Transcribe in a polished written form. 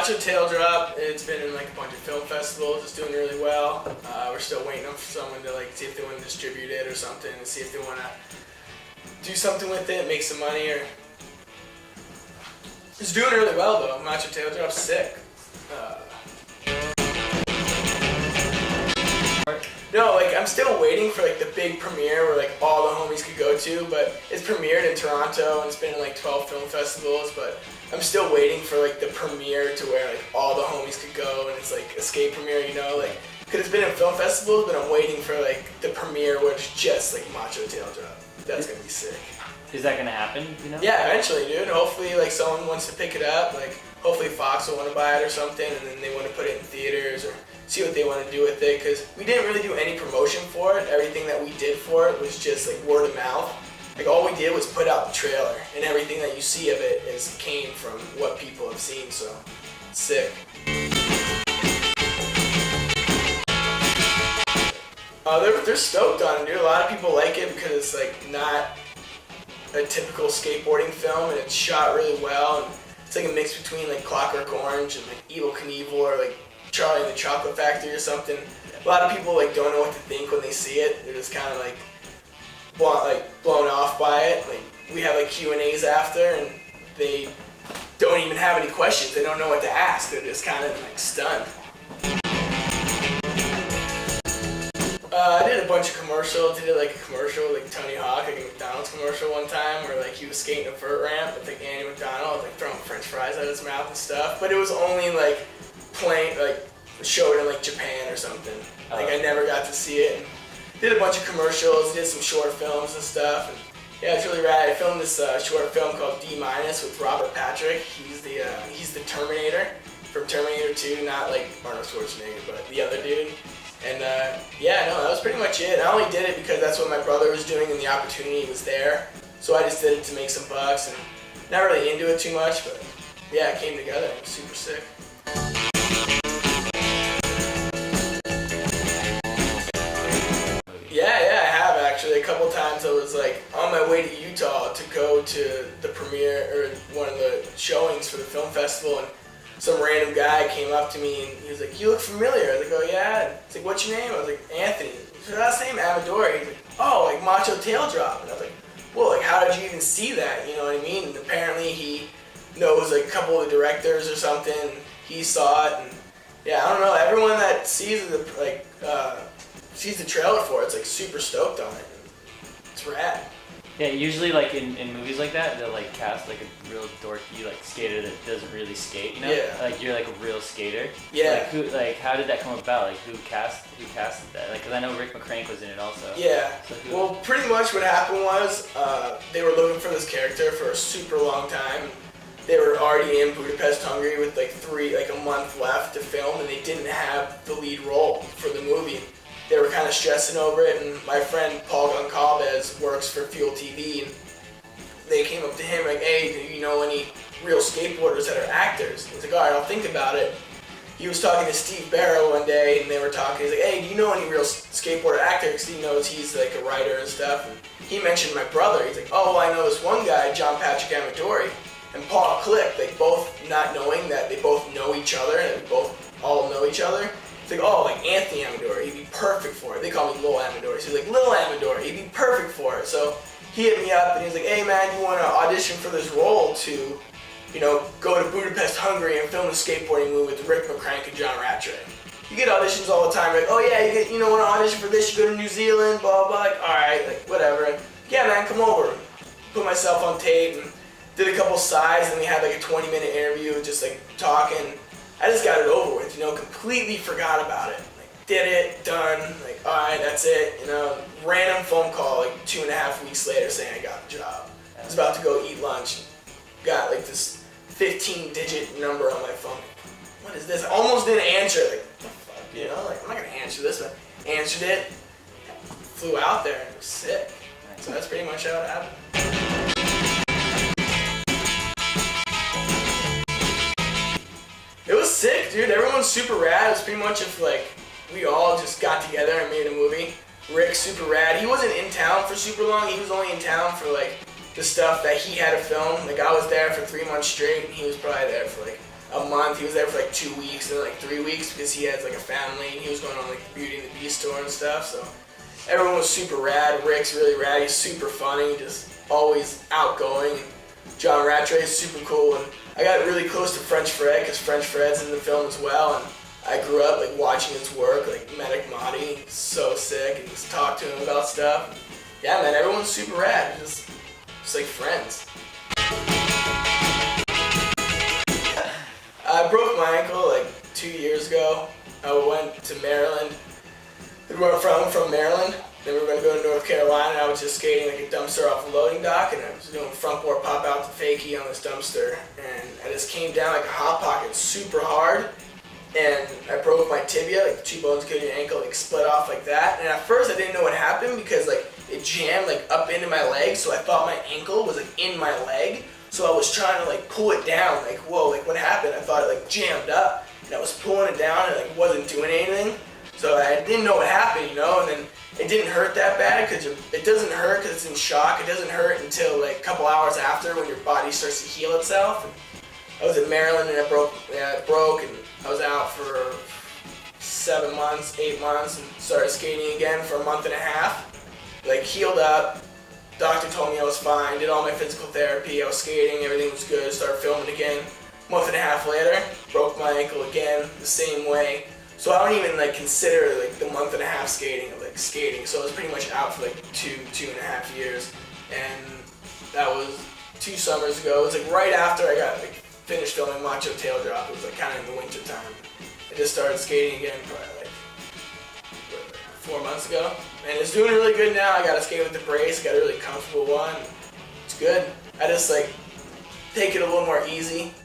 Macho Taildrop, it's been in like a bunch of film festivals. It's doing really well. We're still waiting on someone to like see if they want to distribute it or something, and see if they want to do something with it, make some money, or. It's doing really well though. Macho Taildrop's sick. No, like I'm still waiting for like the big premiere where like all the homies could go to, but it's premiered in Toronto and it's been in like 12 film festivals, but I'm still waiting for like the premiere to where like all the homies could go and it's like escape premiere, you know, like because it's been in film festivals, but I'm waiting for like the premiere where it's just like Macho Taildrop. That's gonna be sick. Is that gonna happen? You know? Yeah, eventually, dude. Hopefully, like someone wants to pick it up. Like hopefully Fox will want to buy it or something, and then they want to put it in theaters or see what they want to do with it. Because we didn't really do any promotion for it. Everything that we did for it was just like word of mouth. Like all we did was put out the trailer, and everything that you see of it came from what people have seen. So, it's sick. They're stoked on it, dude. A lot of people like it because it's like not a typical skateboarding film, and it's shot really well. And it's like a mix between like Clockwork Orange and like Evel Knievel or like Charlie and the Chocolate Factory or something. A lot of people like don't know what to think when they see it. They're just kind of like blown off by it. Like we have like Q&As after, and they don't even have any questions. They don't know what to ask. They're just kind of like stunned. I did a bunch of commercials. I did like a commercial with like Tony Hawk, like a McDonald's commercial one time where like he was skating a vert ramp with like Andy McDonald, like throwing French fries out of his mouth and stuff. But it was only like playing, like showed in like Japan or something. Like I never got to see it. And did a bunch of commercials, did some short films and stuff. And yeah, it's really rad. I filmed this short film called D- with Robert Patrick. He's the Terminator from Terminator 2, not like Arnold Schwarzenegger, but the other dude. And yeah, no, that was pretty much it. I only did it because that's what my brother was doing and the opportunity was there. So I just did it to make some bucks and not really into it too much, but yeah, it came together. It was super sick. Yeah, I have actually. A couple times I was like on my way to Utah to go to the premiere or one of the showings for the film festival, and some random guy came up to me and he was like, "You look familiar." I was like, "Oh yeah." And he's like, "What's your name?" I was like, "Anthony." He's like, "Last name Amedori." He's like, "Oh, like Macho Taildrop." And I was like, "Well, like how did you even see that?" You know what I mean? And apparently he knows like a couple of the directors or something. He saw it, and yeah, I don't know. Everyone that sees the sees the trailer for it's like super stoked on it. It's rad. Yeah, usually like in movies like that, they'll like cast like a real dorky like skater that doesn't really skate, you know? Yeah. Like you're like a real skater. Yeah. Like how did that come about? Like who casted that? Like, cause I know Rick McCrank was in it also. Yeah. So well, pretty much what happened was they were looking for this character for a super long time. They were already in Budapest, Hungary with like a month left to film, and they didn't have the lead role for the movie. They were kind of stressing over it, and my friend Paul Goncalves works for Fuel TV, and they came up to him like, "Hey, do you know any real skateboarders that are actors?" He's like, "All right, I'll think about it." He was talking to Steve Barrow one day, and they were talking. He's like, "Hey, do you know any real skateboarder actors?" Because he knows he's like a writer and stuff. And he mentioned my brother. He's like, "Oh, well, I know this one guy, John Patrick Amedori." And Paul clicked, like both not knowing that they both know each other, and they both all know each other. It's like, "Oh, like Anthony Amedori, he'd be perfect for it." They call me Lil Amedori. So he's like, "Lil Amedori, he'd be perfect for it." So he hit me up and he's like, "Hey man, you want to audition for this role to, you know, go to Budapest, Hungary and film a skateboarding movie with Rick McCrank and John Rattray?" You get auditions all the time, like, "Oh yeah, you want to audition for this, you go to New Zealand, blah, blah." Like, all right, like whatever. Like, "Yeah man, come over." Put myself on tape and did a couple sides, and we had like a 20-minute interview just like talking. I just got it over with, you know, completely forgot about it. Like, did it, done, like, all right, that's it, you know. Random phone call like 2.5 weeks later saying I got the job. I was about to go eat lunch. Got like this 15-digit number on my phone. What is this? I almost didn't answer. Like, what the fuck, you know? Like, I'm not gonna answer this, but answered it. Flew out there and it was sick. So that's pretty much how it happened. It was sick, dude. Everyone's super rad. It was pretty much if like we all just got together and made a movie. Rick's super rad. He wasn't in town for super long. He was only in town for like the stuff that he had to film. Like I was there for 3 months straight, and he was probably there for like a month. He was there for like 2 weeks and then like 3 weeks because he has like a family and he was going on like the Beauty and the Beast tour and stuff. So everyone was super rad. Rick's really rad. He's super funny, just always outgoing. John Rattray is super cool. And I got really close to French Fred because French Fred's in the film as well. And I grew up like watching his work, like Medic Marty, so sick, and just talk to him about stuff. Yeah, man, everyone's super rad. Just like friends. I broke my ankle like 2 years ago. I went to Maryland. Where I'm from Maryland. Then we were going to go to North Carolina. I was just skating like a dumpster off a loading dock, and I was doing front board pop out to fakie on this dumpster, and I just came down like a hot pocket, super hard, and I broke my tibia, like the 2 bones in your ankle, like split off like that. And at first I didn't know what happened because like it jammed like up into my leg, so I thought my ankle was like in my leg. So I was trying to like pull it down, like whoa, like what happened? I thought it like jammed up, and I was pulling it down and it like wasn't doing anything. So I didn't know what happened, you know, and then it didn't hurt that bad because it doesn't hurt because it's in shock. It doesn't hurt until like a couple hours after when your body starts to heal itself. And I was in Maryland and it broke, and I was out for 7 months, 8 months, and started skating again for a month and a half. Like healed up, doctor told me I was fine, did all my physical therapy, I was skating, everything was good, started filming again. Month and a half later, broke my ankle again, the same way. So I don't even like consider like the month and a half skating like skating. So I was pretty much out for like 2.5 years, and that was 2 summers ago. It was like right after I got like finished filming Macho Taildrop. It was like kind of in the winter time. I just started skating again probably like 4 months ago, and it's doing really good now. I got to skate with the brace. I got a really comfortable one. It's good. I just like take it a little more easy.